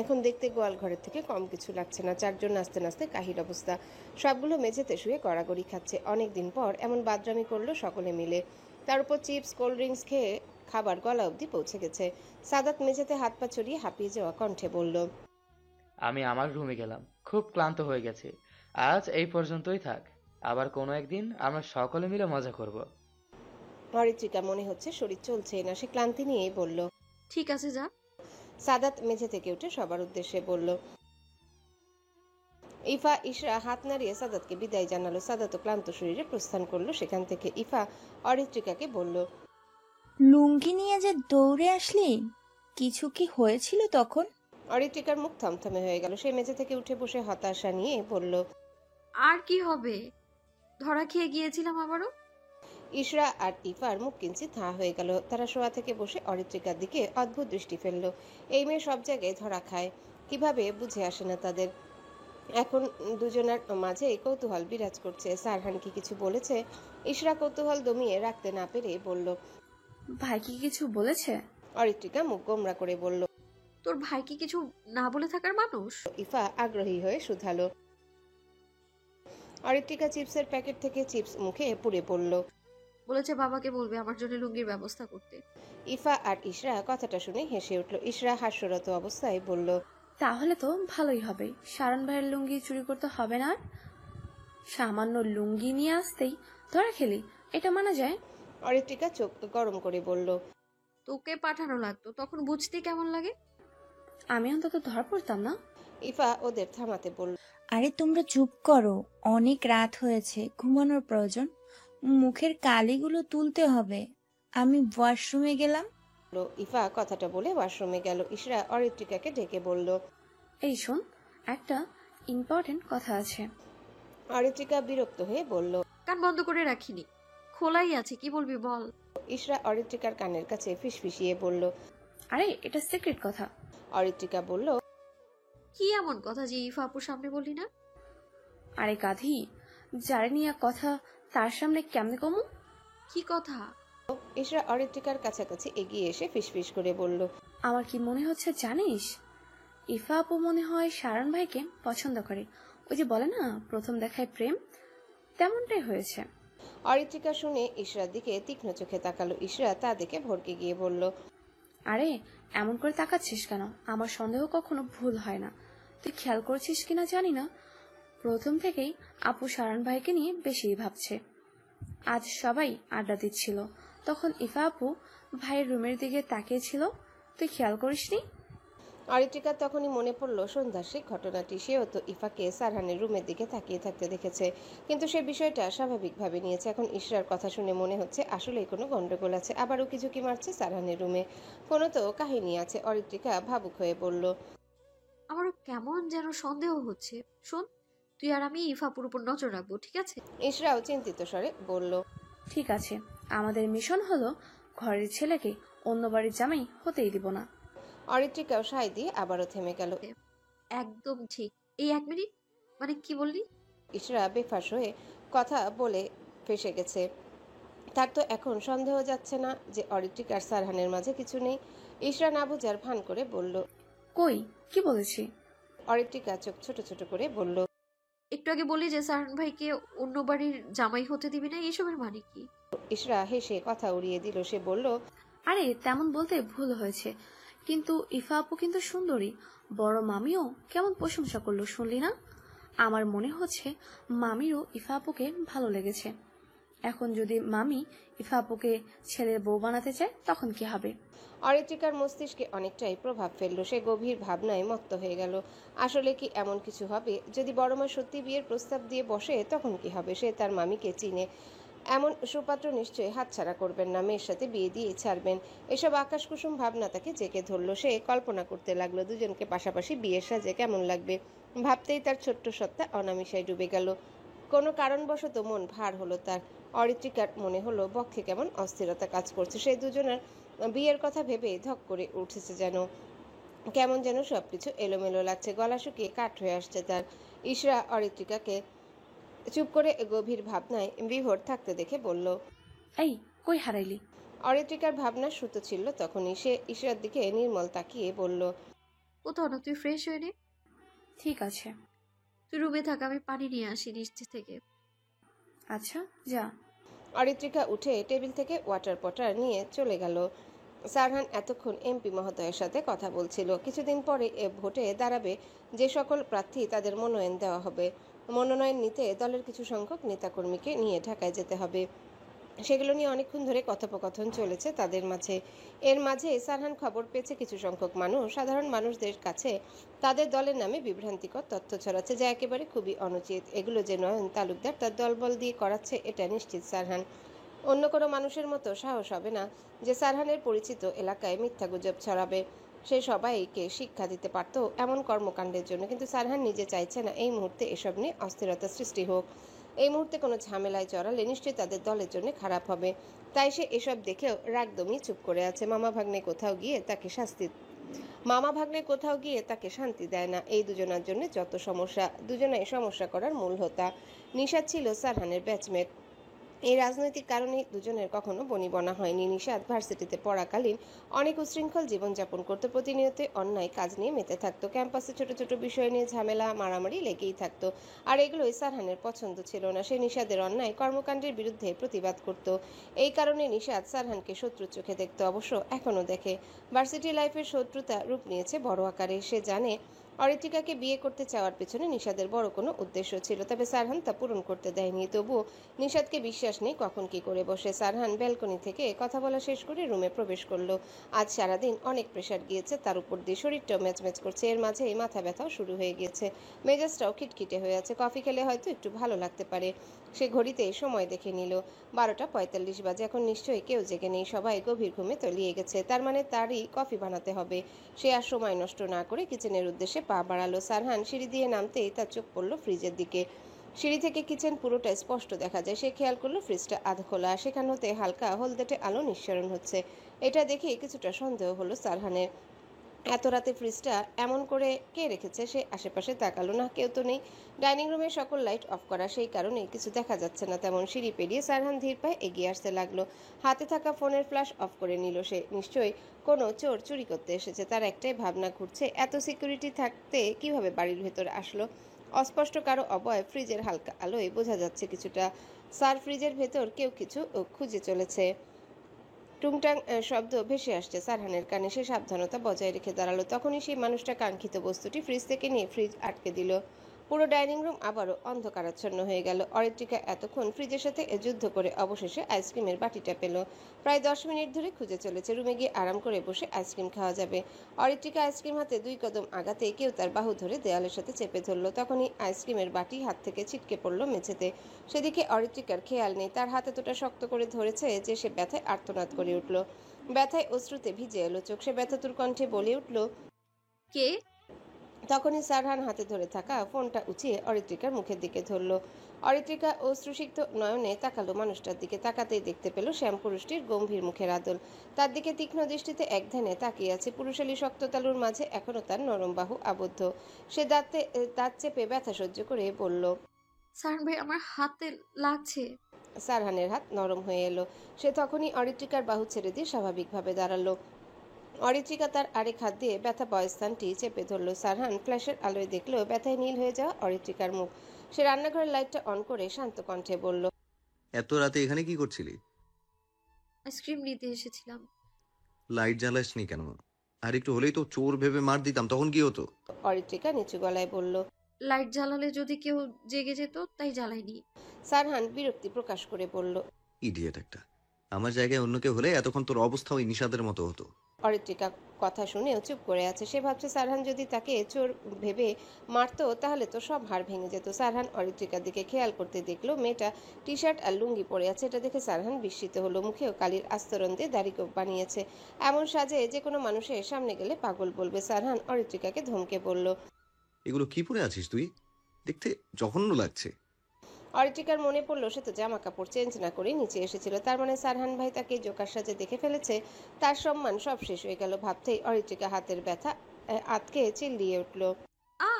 এখন দেখতে গোয়াল ঘরের থেকে কম কিছু লাগছে না। চারজন নাচতে নাচতে কাহিল অবস্থা। সবগুলো মেঝেতে শুয়ে গড়াগড়ি খাচ্ছে। অনেকদিন পর এমন বাদরামি করলো সকলে মিলে। তার উপর চিপস, কোল্ড ড্রিঙ্কস খেয়ে খাবার গলা অবধি পৌঁছে গেছে। সাদাত মেঝেতে হাত পা ছড়িয়ে হাঁপিয়ে যাওয়া কণ্ঠে বলল। আমি আমার রুমে গেলাম, খুব ক্লান্ত হয়ে গেছে। আজ এই পর্যন্তই থাক, আবার কোনো একদিন আমরা সকলে মিলে মজা করব। অরিত্রিকা মনে হচ্ছে শরীর চলছে না। সে ক্লান্তি নিয়েই বলল। ঠিক আছে যা। সাদাত মেঝে থেকে উঠে সবার উদ্দেশ্যে বলল। ইফা, ইশরা হাত নাড়িয়ে সাদাতকে বিদায় জানালো। সাদাতও ক্লান্ত শরীরে প্রস্থান করলো সেখান থেকে। ইফা অরিত্রিকাকে বলল। লুঙ্গি নিয়ে যে দৌড়ে আসলি, কিছু কি হয়েছিল তখন? অরিত্রিকার মুখ থমথমে হয়ে গেল। সে মেঝে থেকে উঠে বসে হতাশা নিয়ে বলল। আর কি হবে, ধরা খেয়ে গিয়েছিলাম আবারও। ইশরা আর ইফার মুখ কিঞ্চিত থা হয়ে গেল। তারা শোয়া থেকে বসে অরিত্রিকার দিকে অদ্ভুত দৃষ্টি ফেলল। এই মেয়ে সব জায়গায় ধরা খায়, কিভাবে বুঝে আসে না তাদের। এখন দুজনের মাঝে কৌতূহল বিরাজ করছে। সারহান কি কিছু বলেছে? ইশরা কৌতূহল দমিয়ে রাখতে না পেরে বলল। ভাই কি কিছু বলেছে? অরিত্রিকা মুখ গোমরা করে বলল। তোর ভাই কি কিছু না বলে থাকার মানুষ? ইফা আগ্রহী হয়ে শুধালো। অরিত্রিকা চিপসের প্যাকেট থেকে চিপস মুখে পুড়ে পড়ল। বলেছে বাবাকে বলবে আমার জন্য লুঙ্গির ব্যবস্থা করতে। ইফা আর ইশরা কথাটা শুনে হেসে উঠল। ইশরা হাস্যরত অবস্থায় বলল। তাহলে তো ভালোই হবে, শারণ ভাইয়ের লুঙ্গি চুরি করতে হবে না। আর সামান্য লুঙ্গি নিয়ে আসতেই ধরা খেলি, এটা মানা যায়? অরিত্রিকা চোখ গরম করে বলল। তোকে পাঠানো লাগতো, তখন বুঝতে কেমন লাগে? আমি অন্তত ধরা পড়তাম না। ইফা ওদের থামাতে বলল। আরে তোমরা চুপ করো, অনেক রাত হয়েছে, ঘুমানোর প্রয়োজন। মুখের কালিগুলো তুলতে হবে। আমি ওয়াশরুমে গেলাম। ইফা কথাটা বলে ওয়াশরুমে গেল। ইশরা অরিত্রিকাকে ডেকে বলল। এই শোন, একটা ইম্পর্টেন্ট কথা আছে। অরিত্রিকা বিরক্ত হয়ে বলল। কান বন্ধ করে রাখিনি, খোলাই আছে, কি বলবি বল। ইশরা অরিত্রিকার কানের কাছে ফিসফিসিয়ে বলল। আরে এটা সিক্রেট কথা। অরিত্রিকা বলল। কি এমন কথা যে ইফা আপুর সামনে বললি না? আরে গাধি, যারে নিয়ে কথা তার সামনে কেমনে কমু? কি কথা? ইশরা অরিত্রিকার কাছাকাছি এগিয়ে এসে ফিসফিস করে বলল। আমার কি মনে হচ্ছে জানিস? ইফা আপু মনে হয় শারণ ভাইকে পছন্দ করে। ওই যে বলে না প্রথম দেখায় প্রেম, তেমনটাই হয়েছে। অরিত্রিকা শুনে ইশরার দিকে তীক্ষ্ণ চোখে তাকালো। ইশরা তা দেখে ভড়কে গিয়ে বলল। আরে এমন করে তাকাচ্ছিস কেন? আমার সন্দেহ কখনো ভুল হয় না। তুই খেয়াল করেছিস কিনা জানি না, প্রথম থেকেই আপু শারণ ভাইকে নিয়ে বেশি ভাবছে। আজ সবাই আড্ডা দিচ্ছিল, তখন ইফা আপু ভাইয়ের রুমের দিকে তাকিয়েছিল, তুই খেয়াল করিসনি? অরিত্রিকা তখনই মনে পড়ল সন্ধ্যার সেই ঘটনাটি। সেও তো ইফাকে সারহানের রুমের দিকে তাকিয়ে থাকতে দেখেছে, কিন্তু সে বিষয়টা স্বাভাবিকভাবে নিয়েছে। এখন ইশরার কথা শুনে মনে হচ্ছে আসলেই কোনো গন্ডগোল আছে, আবার উকিঝুঁকি মারছে সারহানের রুমে, কোনো তো কাহিনী আছে। অরিত্রিকা ভাবুক হয়ে বলল। আমারও কেমন যেন সন্দেহ হচ্ছে। শোন, তুই আর আমি ইফাপুর উপর নজর রাখবো, ঠিক আছে? ইশরাও চিন্তিত স্বরে বলল। ঠিক আছে, আমাদের মিশন হলো ঘরের ছেলেকে অন্য বাড়ির জামাই হতেই দিব না। অরিত্রিকাও সায় দিয়ে আবারও থেমে গেল। একদম ঠিক। এই 1 মিনিট, মানে কি বললি? ইশরা বেফাঁস হয়ে কথা বলে ফেসে গেছে। তার তো এখন সন্দেহ যাচ্ছে না যে অরিত্রিকার সারহানের মাঝে কিছু নেই। ইশরা না বুঝার ভান করে বলল। কই, কি বলেছি? অরিত্রিকা চোখ ছোট ছোট করে বলল। একটু আগে বলি যে সারহান ভাইকে অন্য বাড়ির জামাই হতে দিবি না, এসবের মানে কি? ইশরা হেসে কথা উড়িয়ে দিল। সে বলল। আরে তেমন বলতে ভুল হয়েছে, কিন্তু ইফা আপু কিন্তু সুন্দরী। বড় মামিও কেমন প্রশংসা করলো শুনলি না? আমার মনে হচ্ছে মামিরও ইফা আপুকে ভালো লেগেছে। এখন যদি মামি ইফা আপুকে ছেলের বউ বানাতে চায় তখন কি হবে? অরিত্রিকার মস্তিষ্কে অনেকটাই প্রভাব ফেললো। সে গভীর ভাবনায় মত্ত হয়ে গেল। আসলে কি এমন কিছু হবে? যদি বড় মা সত্যি বিয়ের প্রস্তাব দিয়ে বসে তখন কি হবে? সে তার মামিকে চিনে, এমন সুপাত্র নিশ্চয়ই হাতছাড়া করবেন না, মেয়ের সাথে বিয়ে দিয়ে ছাড়বেন। এসব আকাশকুসুম ভাবনা তাকে জেগে ধরলো। সে কল্পনা করতে লাগলো দুজনকে পাশাপাশি বিয়ের সাজে কেমন লাগবে। ভাবতেই তার ছোট্ট সত্তা অনামিশায় ডুবে গেল। কোনো কারণবশত মন ভার হলো তার। অরিত্রিকার মনে হলো বক্ষে কেমন অস্থিরতা কাজ করছে। সেই দুজনের বিয়ের কথা ভেবে ধক করে উঠেছে, যেন কেমন যেন সবকিছু এলোমেলো লাগছে। গলা শুকিয়ে কাঠ হয়ে আসছে তার। ইশরা অরিত্রিকাকে চুপ করে গভীর ভাবনায় বিভোর থাকতে দেখে বলল। এই কই হারাইলি? অরিত্রিকার ভাবনা সুতো ছিল তখনই। সে ইশরার দিকে নির্মল তাকিয়ে বলল। কোথাও না, তুই ফ্রেশ হয়ে নে। ঠিক আছে। তুই রুমে থাক, আমি পানি নিয়ে আসি নিচ থেকে। আচ্ছা যা। অরিত্রিকা উঠে টেবিল থেকে ওয়াটার পটার নিয়ে চলে গেল। সারহান এতক্ষণ এমপি মহোদয়ের সাথে কথা বলছিল। কিছুদিন পরে এ ভোটে দাঁড়াবে যে সকল প্রার্থী, তাদের মনোনয়ন দেওয়া হবে। মনোনয়ন নিতে দলের কিছু সংখ্যক নেতাকর্মীকে নিয়ে ঢাকায় যেতে হবে। সেগুলো নিয়ে অনেকক্ষণ ধরে কথোপকথন চলেছে তাদের মাঝে। এর মাঝে সারহান খবর পেয়েছে কিছু সংখ্যক মানুষ সাধারণ মানুষদের কাছে তাদের দলের নামে বিভ্রান্তিকর তথ্য ছড়াচ্ছে, যা একেবারে খুবই অনুচিত। এগুলো যে নয়ন তালুকদার তার দলবল দিয়ে করাচ্ছে এটা নিশ্চিত সারহান। অন্য কোনো মানুষের মতো সাহস হবে না যে সারহানের পরিচিত এলাকায় মিথ্যা গুজব ছড়াবে। সে সবাইকে শিক্ষা দিতে পারত এমন কর্মকাণ্ডের জন্য, কিন্তু সারহান নিজে চাইছে না এই মুহূর্তে এসব নিয়ে অস্থিরতা সৃষ্টি হোক। এই মুহূর্তে কোনো ঝামেলায় জড়ালে নিশ্চয়ই তাদের দলের জন্য খারাপ হবে। তাই সে এসব দেখেও রাগদমই চুপ করে আছে। মামা ভাগ্নে কোথাও গিয়ে তাকে শান্তি দেয় না। এই দুজনের জন্য যত সমস্যা, দুজনে সমস্যা করার মূল হোতা। নিশাদ ছিল সারহানের ব্যাচমেট। এই রাজনৈতিক কারণে দুজনের কখনো বনিবনা হয়নি। নিশাদ ভার্সিটিতে পড়াকালীন অনেক উশৃঙ্খল জীবনযাপন করতো, প্রতিনিয়ত অন্যায় কাজ নিয়ে মেতে থাকতো। ক্যাম্পাসে ছোট ছোট বিষয় নিয়ে ঝামেলা মারামারি লেগেই থাকতো, আর এগুলোই সারহানের পছন্দ ছিল না। সে নিশাদের অন্যায় কর্মকাণ্ডের বিরুদ্ধে প্রতিবাদ করত। এই কারণে নিশাদ সারহানকে শত্রুর চোখে দেখতো, অবশ্য এখনও দেখে। ভার্সিটি লাইফের শত্রুতা রূপ নিয়েছে বড় আকারে। সে জানে অরিত্রিকাকে বিয়ে করতে চাওয়ার পেছনে নিশাদের বড় কোনো উদ্দেশ্য ছিল, তবে সারহান তা পূরণ করতে দেয়নি। তবুও নিশাদকে বিশ্বাস নেই কখন কি করে বসে। সারহান ব্যালকনি থেকে কথা বলা শেষ করে রুমে প্রবেশ করলো। আজ সারাদিন অনেক প্রেশার গিয়েছে, তার উপর দিয়ে শরীরটাও ম্যাচম্যাচ করছে। এর মাঝেই মাথা ব্যথাও শুরু হয়ে গিয়েছে, মেজাজটাও খিটখিটে হয়ে আছে। কফি খেলে হয়তো একটু ভালো লাগতে পারে। সে ঘড়িতে সময় দেখে নিল, 12:45 বাজে। এখন নিশ্চয়ই কেউ জেগে নেই, সবাই গভীর ঘুমে তলিয়ে গেছে। তার মানে তারই কফি বানাতে হবে। সে আর সময় নষ্ট না করে কিচেনের উদ্দেশ্যে পা বাড়ালো। সারহান সিঁড়ি দিয়ে নামতেই তার চোখ পড়ল ফ্রিজের দিকে। সিঁড়ি থেকে কিচেন পুরোটা স্পষ্ট দেখা যায়। সে খেয়াল করলো ফ্রিজটা আধ খোলা, সেখান হতে হালকা হলদেটে আলো নিঃসরণ হচ্ছে। এটা দেখে কিছুটা সন্দেহ হলো সারহানের। এত রাতে ফ্রিজটা এমন করে কে রেখেছে? সে আশেপাশে তাকালো না, কেউ তো নেই। ডাইনিং রুমের সকল লাইট অফ করা, সেই কারণে কিছু দেখা যাচ্ছে না তেমন। সিঁড়ি পেরিয়ে সারহান ধীর পায়ে এগিয়ে আসতে লাগলো। হাতে থাকা ফোনের ফ্ল্যাশ অফ করে নিল সে। নিশ্চয়ই কোনো চোর চুরি করতে এসেছে। তার একটাই ভাবনা ঘুরছে, এত সিকিউরিটি থাকতে কিভাবে বাড়ির ভেতর আসলো। অস্পষ্ট কারো অবয়ব ফ্রিজের হালকা আলোয় বোঝা যাচ্ছে কিছুটা। স্যার, ফ্রিজের ভেতর কেউ কিছু খুঁজে চলেছে। টুংটাং শব্দ ভেসে আসছে সারহানের কানে। সে সাবধানতা বজায় রেখে দাঁড়ালো। তখনই সেই মানুষটা কাঙ্ক্ষিত বস্তুটি ফ্রিজ থেকে নিয়ে ফ্রিজ আটকে দিল। পুরো ডাইনিং রুম আবারও অন্ধকারাচ্ছন্ন হয়ে গেল। অরিত্রিকা এতক্ষণ ফ্রিজের সাথে যুদ্ধ করে অবশেষে আইসক্রিমের বাটিটা পেল। প্রায় 10 মিনিট ধরে খুঁজে চলেছে। রুমে গিয়ে আরাম করে বসে আইসক্রিম খাওয়া যাবে। অরিত্রিকা আইসক্রিম হাতে 2 কদম আগাতেই কেউ তার বাহু ধরে দেয়ালের সাথে চেপে ধরলো। তখনই আইসক্রিমের বাটি হাত থেকে ছিটকে পড়ল মেঝেতে। সেদিকে অরিত্রিকার খেয়াল নেই। তার হাত এতটা শক্ত করে ধরেছে যে সে ব্যথায় আর্তনাদ করে উঠল। ব্যথায় অশ্রুতে ভিজে এলো চোখ। সে ব্যথাতুর কণ্ঠে বলে উঠল, কে? তখনই সারহান হাতে ধরে থাকা ফোনটা উঁচিয়ে অরিত্রিকার মুখের দিকে ধরল। অরিত্রিকা অশ্রুসিক্ত নয়নে তাকালো মানুষটার দিকে। তাকাতেই দেখতে পেল শ্যাম পুরুষটির গম্ভীর মুখের আদল। তার দিকে তীক্ষ্ণ দৃষ্টিতে এক ধ্যানে তাকিয়ে আছে। পুরুষালী শক্ত তালুর মাঝে এখনো তার নরম বাহু আবদ্ধ। সে দাঁত চেপে ব্যথা সহ্য করে বলল, সারহান ভাই, আমার হাতে লাগছে। সারহানের হাত নরম হয়ে এলো। সে তখনই অরিত্রিকার বাহু ছেড়ে দিয়ে স্বাভাবিকভাবে দাঁড়ালো। অরিত্রিকা তার আরেক হাত দিয়ে ব্যথা পাওয়া স্থানটি চেপে ধরল। সারহান ফ্ল্যাশের আলোয় দেখলো ব্যথায় নীল হয়ে যাওয়া অরিত্রিকার মুখ। সে রান্নাঘরের লাইটটা অন করে শান্ত কণ্ঠে বলল, এত রাতে এখানে কি করছিলি? আইসক্রিম নিতে এসেছিলাম। লাইট জ্বালাসনি কেন? আর একটু হলেই তো চোর ভেবে মার দিতাম, তখন কি হতো? অরিত্রিকা নিচু গলায় বলল। লাইট জ্বালালে যদি কেউ জেগে যেত, তাই জ্বালাইনি। সারহান বিরক্তি প্রকাশ করে বলল, ইডিয়েট একটা। আমার জায়গায় অন্য কেউ হলে এতক্ষণ তোর অবস্থা ওই নিষাদের মতো হতো। অরিত্রিকা কথা শুনেও চুপ করে আছে। সে ভাবছে সারহান যদি তাকে চোর ভেবে মারতো তাহলে তো সব হাড় ভেঙে যেত। সারহান অরিত্রিকার দিকে খেয়াল করতে দেখলো মেয়েটা টি শার্ট আর লুঙ্গি পরে আছে। এটা দেখে সারহান বিস্মিত হলো। মুখেও কালির আস্তরণ দিয়ে দাড়ি কোপ বানিয়েছে। এমন সাজে যে কোনো মানুষের সামনে গেলে পাগল বলবে। সারহান অরিত্রিকাকে ধমকে বলল, এগুলো কি পরে আছিস তুই? দেখতে জঘন্য লাগছে। অরিত্রিকার মনে পড়লো সে তো জামা কাপড় চেঞ্জ না করে নিচে এসেছিল। তার মানে সারহান ভাই তাকে জোকার সাজে দেখে ফেলেছে। তার সম্মান সব শেষ হয়ে গেল। ভাবতেই অরিত্রিকা হাতের ব্যথা আতকে চিল্লিয়ে উঠল। আ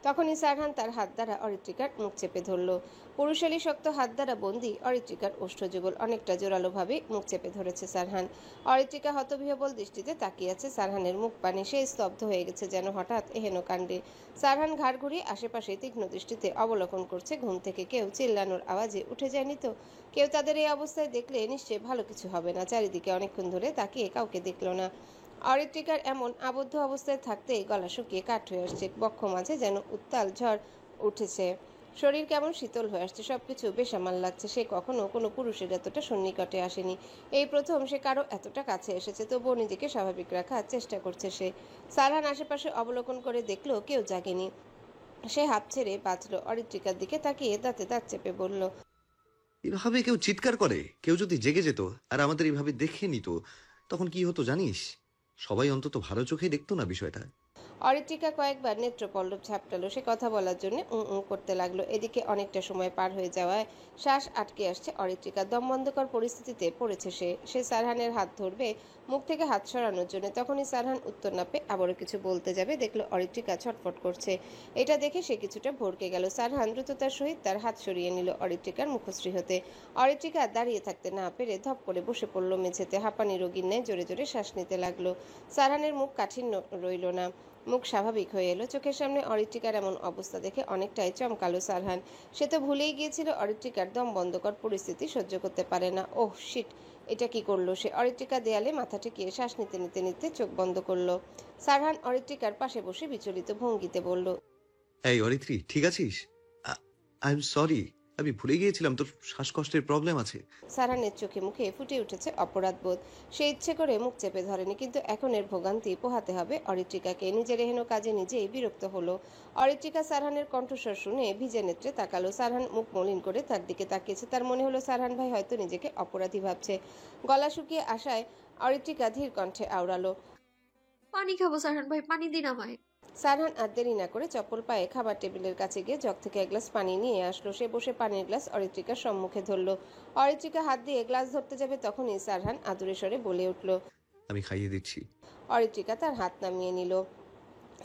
তখনই সারহান তার হাত দ্বারা অরিত্রিকার মুখ চেপে ধরল। পুরুষালী শক্ত হাত দ্বারা বন্দি অরিত্রিকার ওষ্ঠযুগল অনেকটা জোরালোভাবে মুখ চেপে ধরেছে সারহান। অরিত্রিকা হতবিহ্বল দৃষ্টিতে তাকিয়ে আছে সারহানের মুখ পানে। সে স্তব্ধ হয়ে গেছে যেন হঠাৎ এহেন কাণ্ডে। সারহান ঘাড় ঘুরিয়ে আশেপাশে তীক্ষ্ণ দৃষ্টিতে অবলোকন করছে। ঘুম থেকে কেউ চিল্লানোর আওয়াজে উঠে যায়নি তো? কেউ তাদের এই অবস্থায় দেখলে নিশ্চয়ই ভালো কিছু হবে না। চারিদিকে অনেকক্ষণ ধরে তাকিয়ে কাউকে দেখল না। অরিত্রিকার এমন আবদ্ধ অবস্থায় থাকতেই গলা শুকিয়ে কাঠ হয়ে আসছে। বক্ষ মাঝে যেন উত্তাল ঝড় উঠেছে। শরীর কেমন শীতল হয়ে আসছে। সবকিছু বেসামাল লাগছে। সে কখনো কোনো পুরুষের এতটা সন্নিকটে আসেনি। এই প্রথম সে কারো এতটা কাছে এসেছে। তবুও নিজেকে স্বাভাবিক রাখার চেষ্টা করছে সে। সারহান আশেপাশে অবলোকন করে দেখলো কেউ জাগেনি। সে হাঁপ ছেড়ে বাঁচল। অরিত্রিকার দিকে তাকিয়ে দাঁতে দাঁত চেপে বলল, এভাবে কেউ চিৎকার করে? কেউ যদি জেগে যেত আর আমাদের এইভাবে দেখে নিত, তখন কি হতো জানিস? সবাই অন্তত ভালো চোখে দেখতো না বিষয়টা। অরিত্রিকা কয়েকবার নেত্রপল্লব ঝাপটালো। সে কথা বলার জন্য করতে লাগলো। এদিকে অনেকটা সময় পার হয়ে যাওয়ায় শ্বাস আটকে আসছে অরিত্রিকা। দমবন্ধকর পরিস্থিতিতে পড়েছে সে সারহানের হাত ধরবে মুখ থেকে হাত সরানোর জন্য। তখনই সারহান উত্তর না পেয়ে আবারও কিছু বলতে যাবে, দেখলো অরিত্রিকা ছটফট করছে। এটা দেখে সে কিছুটা ভড়কে গেল। সারহান দ্রুততার সহিত তার হাত সরিয়ে নিল অরিত্রিকার মুখশ্রী হতে। অরিত্রিকা দাঁড়িয়ে থাকতে না পেরে ধপ করে বসে পড়ল মেঝেতে। হাঁপানি রোগীর ন্যায় জোরে জোরে শ্বাস নিতে লাগলো। সারহানের মুখ কাঠিন্য রইল না, মুখ স্বাভাবিক হয়ে এলো। চোখের সামনে অরিত্রিকার এমন অবস্থা দেখে অনেকটাই চমকালো সারহান। সে তো ভুলেই গিয়েছিল অরিত্রিকার দম বন্ধকর পরিস্থিতি সহ্য করতে পারে না। ওহ শিট, এটা কি করলো সে? অরিত্রিকা দেয়ালে মাথা ঠেকিয়ে শ্বাস নিতে নিতে নিতে চোখ বন্ধ করলো। সারহান অরিত্রিকার পাশে বসে বিচলিত ভঙ্গিতে বলল, এই অরিত্রী, ঠিক আছিস? আই এম সরি, আমি ভুলে গিয়েছিলাম তোর শ্বাসকষ্টের প্রবলেম আছে। সারহানের চোখে মুখে ফুটে উঠেছে অপরাধবোধ। সে ইচ্ছে করে মুখ চেপে ধরেনি, কিন্তু এখন এর ভোগান্তি পোহাতে হবে অরিত্রিকাকে। নিজের এহেন কাজে নিজেই বিরক্ত হলো। অরিত্রিকা সারহানের কণ্ঠস্বর শুনে ভিজে নেত্রে তাকালো। সারহান মুখ মলিন করে তার দিকে তাকিয়েছে। তার মনে হলো সারহান ভাই হয়তো নিজেকে অপরাধী ভাবছে। গলা শুকিয়ে আসায় অরিত্রিকা ধীর কণ্ঠে আওড়ালো, পানি খাবো সারহান ভাই, পানি দিন আমায়। সারহান আর দেরি না করে চপ্পল পায়ে খাবার টেবিলের কাছে গিয়ে জগ থেকে এক গ্লাস পানি নিয়ে আসলো। সে বসে পানির গ্লাস অরিত্রিকার সম্মুখে ধরলো। অরিত্রিকা হাত দিয়ে গ্লাস ধরতে যাবে, তখনই সারহান আদুরে স্বরে বলে উঠল। আমি খাইয়ে দিচ্ছি। অরিত্রিকা তার হাত নামিয়ে নিল।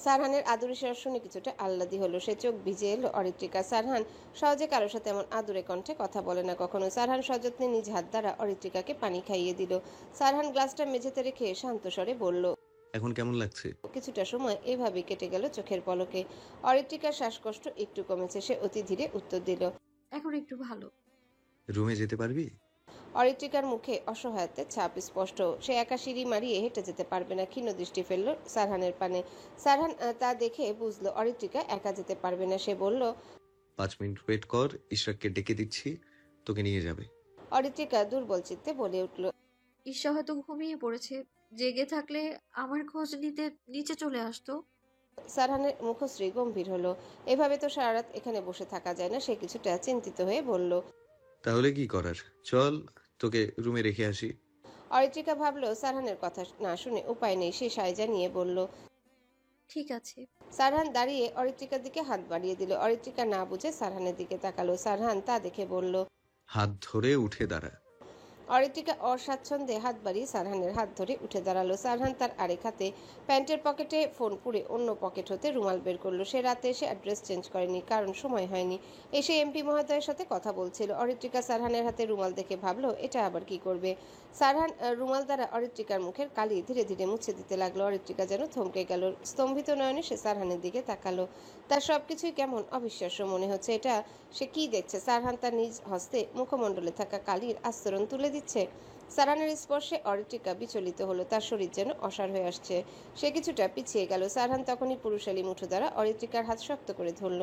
সারহানের আদুরে স্বর শুনে কিছুটা আহ্লাদি হলো। সে চোখ ভিজে এলো অরিত্রিকা। সারহান সহজে কারোর সাথে এমন আদুরে কণ্ঠে কথা বলে না কখনো। সারহান সযত্নে নিজ হাত দ্বারা অরিত্রিকাকে পানি খাইয়ে দিল। সারহান গ্লাসটা মেঝেতে রেখে শান্ত স্বরে বলল, এখন কেমন লাগছে? কিছুটা সময় এভাবেই কেটে গেল চোখের পলকে। অরিত্রিকার শ্বাসকষ্ট একটু কমেছে। সে অতি ধীরে উত্তর দিল, এখন একটু ভালো। রুমে যেতে পারবি? অরিত্রিকার মুখে অসহায়ত্বের ছাপ স্পষ্ট। সে একা সিঁড়ি মারিয়ে হেঁটে যেতে পারবে না। ক্ষীণ দৃষ্টি ফেলল সারহানের পানে। সারহান তা দেখে বুঝলো অরিত্রিকা একা যেতে পারবে না। সে বলল, 5 মিনিট ওয়েট কর, ইশরাককে ডেকে দিচ্ছি, তোকে নিয়ে যাবে। অরিত্রিকা দুর্বল চিত্তে বলে উঠল, ঈশা হয়তো ঘুমিয়ে পড়েছে, জেগে থাকলে আমার খোঁজ নিতে নিচে চলে আসতো। সারহানের মুখশ্রী গম্ভীর হলো। এভাবে তো সারা রাত এখানে বসে থাকা যায় না। সে কিছুটা চিন্তিত হয়ে বলল, তাহলে কি করার, চল তোকে রুমে রেখে আসি। অরিত্রিকা ভাবলো সারহানের কথা না শুনে উপায় নেই। সে সায়জা নিয়ে বলল, ঠিক আছে। সারহান দাঁড়িয়ে অরিত্রিকার দিকে হাত বাড়িয়ে দিল। অরিত্রিকা না বুঝে সারহানের দিকে তাকালো। সারহান তা দেখে বলল, হাত ধরে উঠে দাঁড়া। অরিত্রিকা অস্বাচ্ছন্দ্যে হাত বাড়িয়ে সারহানের হাত ধরে উঠে দাঁড়ালো। সারহান তার আরেক হাতে প্যান্টের পকেটে ফোন পুরে অন্য পকেট হতে রুমাল বের করলো। সে রাতে এসে অ্যাড্রেস চেঞ্জ করেনি, কারণ সময় হয়নি। এসে এমপি মহোদয়ের সাথে কথা বলছিল। অরিত্রিকা সারহানের হাতে রুমাল দেখে ভাবলো এটা আবার কি করবে। সারহান রুমাল দ্বারা অরিত্রিকার মুখের কালি ধীরে ধীরে মুছে দিতে লাগলো। অরিত্রিকা যেন থমকে গেল। স্তম্ভিত নয়নে সে সারহানের দিকে তাকালো। তার সবকিছুই কেমন অবিশ্বাস্য মনে হচ্ছে। এটা সে কি দেখছে? সারহান তার নিজ হস্তে মুখমণ্ডলে থাকা কালির আস্তরণ তুলে দিচ্ছে। সারহানের স্পর্শে অরিত্রিকা বিচলিত হলো। তার শরীর যেন অসাড় হয়ে আসছে। সে কিছুটা পিছিয়ে গেল। সারহান তখনই পুরুষালী মুঠো দ্বারা অরিত্রিকার হাত শক্ত করে ধরল।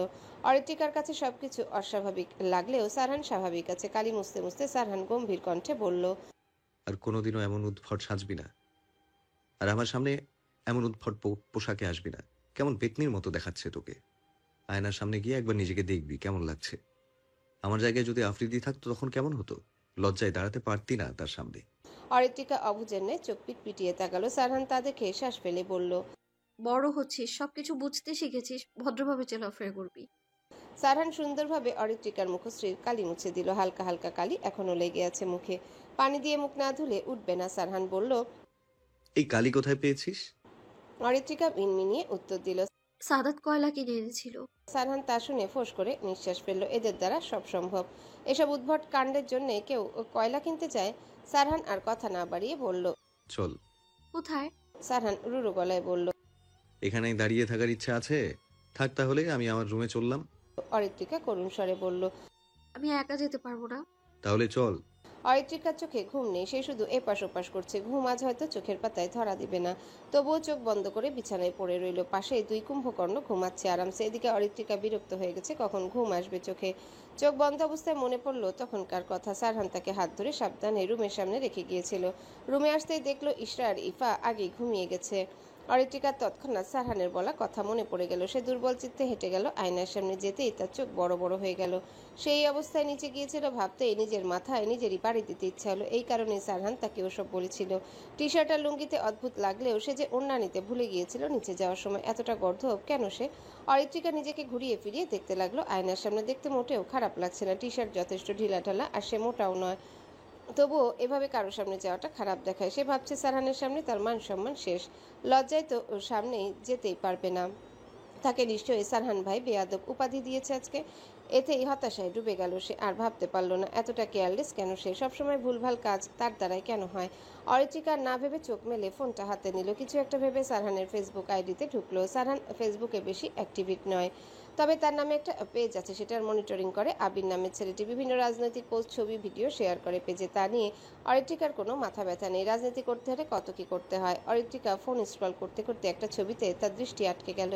অরিত্রিকার কাছে সবকিছু অস্বাভাবিক লাগলেও সারহান স্বাভাবিক আছে। কালি মুছতে মুছতে সারহান গম্ভীর কণ্ঠে বলল, আর কোনোদিনও এমন উদ্ভট সাজবি না, আর আমার সামনে এমন উদ্ভট পোশাকে আসবি না। কেমন পেতনির মতো দেখাচ্ছে তোকে। আয়নার সামনে গিয়ে একবার নিজেকে দেখবি কেমন লাগছে। আমার জায়গায় যদি আফ্রিদি থাকতো তখন কেমন হতো? লজ্জায় দাঁড়াতে পারতি না তার সামনে। অরিত্রিকা অবুঝের ন্যায় চোখ পিটিয়ে তাকালো। সারহান তা দেখে শ্বাস ফেলে বলল, বড় হচ্ছিস, সবকিছু বুঝতে শিখেছিস, ভদ্রভাবে চলাফেরা করবি। সারহান সুন্দরভাবে অরিত্রিকার মুখশ্রীর কালি মুছে দিল। হালকা হালকা কালি এখনো লেগে আছে মুখে। পানি দিয়ে মুখ না ধুলে উঠবে না। সারহান বলল, এই কালি কোথায় পেয়েছিস? অরিত্রিকা মিনমিনিয়ে উত্তর দিল। সাদাত কয়লা কিনে এনেছিল। সারহান তা শুনে ফোঁস করে নিঃশ্বাস ফেলল। এদের দ্বারা সব সম্ভব। এসব উদ্ভট কাণ্ডের জন্য কেউ কয়লা কিনতে চায়? সারহান আর কথা না বাড়িয়ে বলল, চল। কোথায়? সারহান রুরু গলায় বলল। এখানেই দাঁড়িয়ে থাকার ইচ্ছা আছে? থাক তাহলে, আমি আমার রুমে চললাম। অরিত্রিকা করুণ স্বরে বলল, আমি একা যেতে পারবো না। তাহলে চল। অরিত্রিকার চোখে ঘুম নেই। সে শুধু এপাশ ওপাশ করছে। ঘুম আজ হয়তো চোখের পাতায় ধরা দিবে না। তবুও চোখ বন্ধ করে বিছানায় পড়ে রইল। পাশে 2 কুম্ভকর্ণ ঘুমাচ্ছে আরামসে। এদিকে অরিত্রিকা বিরক্ত হয়ে গেছে। কখন ঘুম আসবে চোখে। চোখ বন্ধ অবস্থায় মনে পড়ল তখনকার কথা। সারহান তাকে হাত ধরে সাবধানে রুমের সামনে রেখে গিয়েছিল। রুমে আসতেই দেখলো ইশরা আর ইফা আগেই ঘুমিয়ে গেছে। অরিত্রিকার তৎক্ষণাৎ সারহানের বলা কথা মনে পড়ে গেল। সে দুর্বল চিত্তে হেঁটে গেল। আয়নার সামনে যেতেই তার চোখ বড় বড় হয়ে গেল। সেই অবস্থায় নিচে গিয়েছিল ভাবতেই নিজের মাথায় নিজেরই বাড়ি দিতে ইচ্ছা হলো। এই কারণেই সারহান তাকে ওসব বলেছিল। টি শার্ট আর লুঙ্গিতে অদ্ভুত লাগলেও সে যে ওড়না নিতে ভুলে গিয়েছিল নিচে যাওয়ার সময়। এতটা গর্ধব কেন সে? অরিত্রিকা নিজেকে ঘুরিয়ে ফিরিয়ে দেখতে লাগলো। আয়নার সামনে দেখতে মোটেও খারাপ লাগছে না। টি শার্ট যথেষ্ট ঢিলাঢালা আর সে মোটাও নয়। তবুও এভাবে কারোর সামনে যাওয়াটা খারাপ দেখায়। সে ভাবছে সারহানের সামনে তার মান সম্মান শেষ। লজ্জায় তো সামনেই যেতেই পারবে না। তাকে নিশ্চয়ই সারহান ভাই বেয়াদব উপাধি দিয়েছে আজকে। এতেই হতাশায় ডুবে গেল সে। আর ভাবতে পারল না এতটা কেয়ারলেস কেন সে। সবসময় ভুলভাল কাজ তার দ্বারাই কেন হয়। অরিত্রিকার না ভেবে চোখ মেলে ফোনটা হাতে নিল। কিছু একটা ভেবে সারহানের ফেসবুক আইডিতে ঢুকলো। সারহান ফেসবুকে বেশি অ্যাক্টিভিট নয়। তবে তার নামে একটা পেজ আছে, সেটার মনিটরিং করে আবির নামের ছেলেটি। বিভিন্ন রাজনৈতিক পোস্ট, ছবি, ভিডিও শেয়ার করে পেজে। তা নিয়ে অরিত্রিকার কোনো মাথা ব্যথা নেই। রাজনীতি করতে হলে কত কি করতে হয়। অরিত্রিকা ফোন স্ক্রল করতে করতে একটা ছবিতে তার দৃষ্টি আটকে গেল।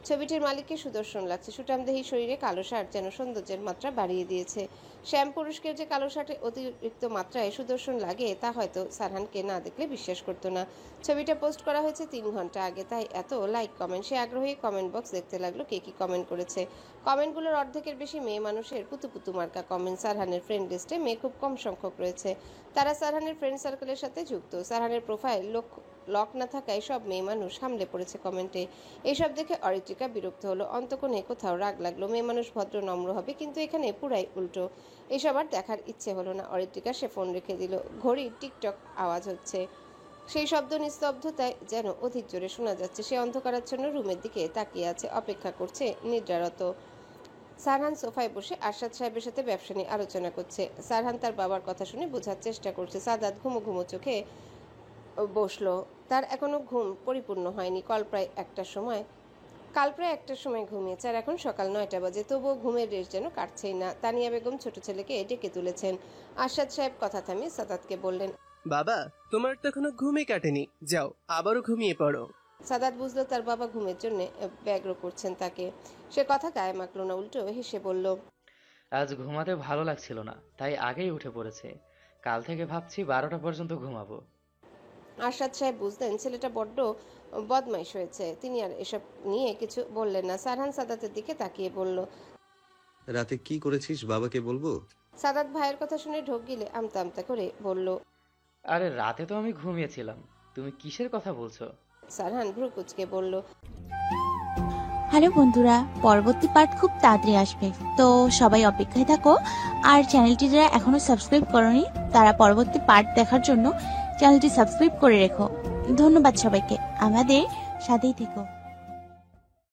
ছবিটির মালিককে সুদর্শন লাগছে। সুঠামদেহী শরীরে কালো শার্ট যেন সৌন্দর্যের মাত্রা বাড়িয়ে দিয়েছে। শ্যাম পুরুষকের যে কালো শার্টে অতিরিক্ত মাত্রায় সুদর্শন লাগে তা হয়তো সারহানকে না দেখলে বিশ্বাস করতো না। ছবিটা পোস্ট করা হয়েছে 3 ঘন্টা আগে, তাই এত লাইক কমেন্ট। সে আগ্রহী কমেন্ট বক্স দেখতে লাগলো কে কি কমেন্ট করেছে। কমেন্টগুলোর অর্ধেকের বেশি মেয়ে মানুষের পুতু মার্কা কমেন্ট। সারহানের ফ্রেন্ড লিস্টে মেয়ে খুব কম সংখ্যক রয়েছে। তারা সারহানের ফ্রেন্ড সার্কেলের সাথে যুক্ত। সারহানের প্রোফাইল লক না থাকায় সব মেয়ে মানুষ হামলে পড়েছে কমেন্টে। এইসব দেখে অরিত্রিকা বিরক্ত হলো। অন্তকোণে কোথাও রাগ লাগলো। মেয়ে মানুষ ভদ্র নম্র হবে, কিন্তু এখানে পুরাই উল্টো। এসব আর দেখার ইচ্ছে হলো না অরিত্রিকা। সে ফোন রেখে দিল। ঘড়ির টিকটক আওয়াজ হচ্ছে। সেই শব্দ নিস্তব্ধতায় যেন অধিক জোরে শোনা যাচ্ছে। সে অন্ধকারাচ্ছন্ন রুমের দিকে তাকিয়ে আছে, অপেক্ষা করছে নিদ্রারত। সারহান সোফায় বসে আরশাদ সাহেবের সাথে ব্যবসা নিয়ে আলোচনা করছে। সারহান তার বাবার কথা শুনে বোঝার চেষ্টা করছে। সাদাত ঘুমো ঘুমো চোখে বসলো। তার এখনো ঘুম পরিপূর্ণ হয়নি। কাল প্রায় একটার সময় ঘুমিয়েছে, আর এখন সকাল 9টা বাজে। তবুও ঘুমের রেশ যেন কাটছেই না। তানিয়া বেগম ছোট ছেলেকে ডেকে তুলেছেন। আরশাদ সাহেব কথা থামিয়ে সাদাতকে বললেন, বাবা, তোমার তো এখনো ঘুমই কাটেনি, যাও আবারও ঘুমিয়ে পড়ো। সাদাত বুঝলো তার বাবা ঘুমের জন্য ব্যগ্র করছেন তাকে। সে কথা গায়ে মাখলো না, উল্টো হেসে বলল, আজ ঘুমাতে ভালো লাগছিল না, তাই আগেই উঠে পড়েছে। কাল থেকে ভাবছি 12টা পর্যন্ত ঘুমাবো। আরশাদ সাহেব বুঝলেন ছেলেটা বড্ড বদমাইশ হয়েছে। তিনি আর এসব নিয়ে কিছু বললেন না। সারহান সাদাতের দিকে তাকিয়ে বলল, রাতে কি করেছিস বাবাকে বলবো? সাদাত ভাইয়ের কথা শুনে ঢোক গিলে আমতা আমতা করে বলল, আরে রাতে তো আমি ঘুমিয়েছিলাম, তুমি কিসের কথা বলছো? সারহান ভ্রু কুচকে বলল, হ্যালো বন্ধুরা, পরবর্তী পার্ট খুব তাড়াতাড়ি আসবে, তো সবাই অপেক্ষায় থাকো। আর চ্যানেলটি যারা এখনো সাবস্ক্রাইব করনি তারা পরবর্তী পার্ট দেখার জন্য চ্যানেলটি সাবস্ক্রাইব করে রেখো। ধন্যবাদ সবাইকে, আমাদের সাথেই থেকো।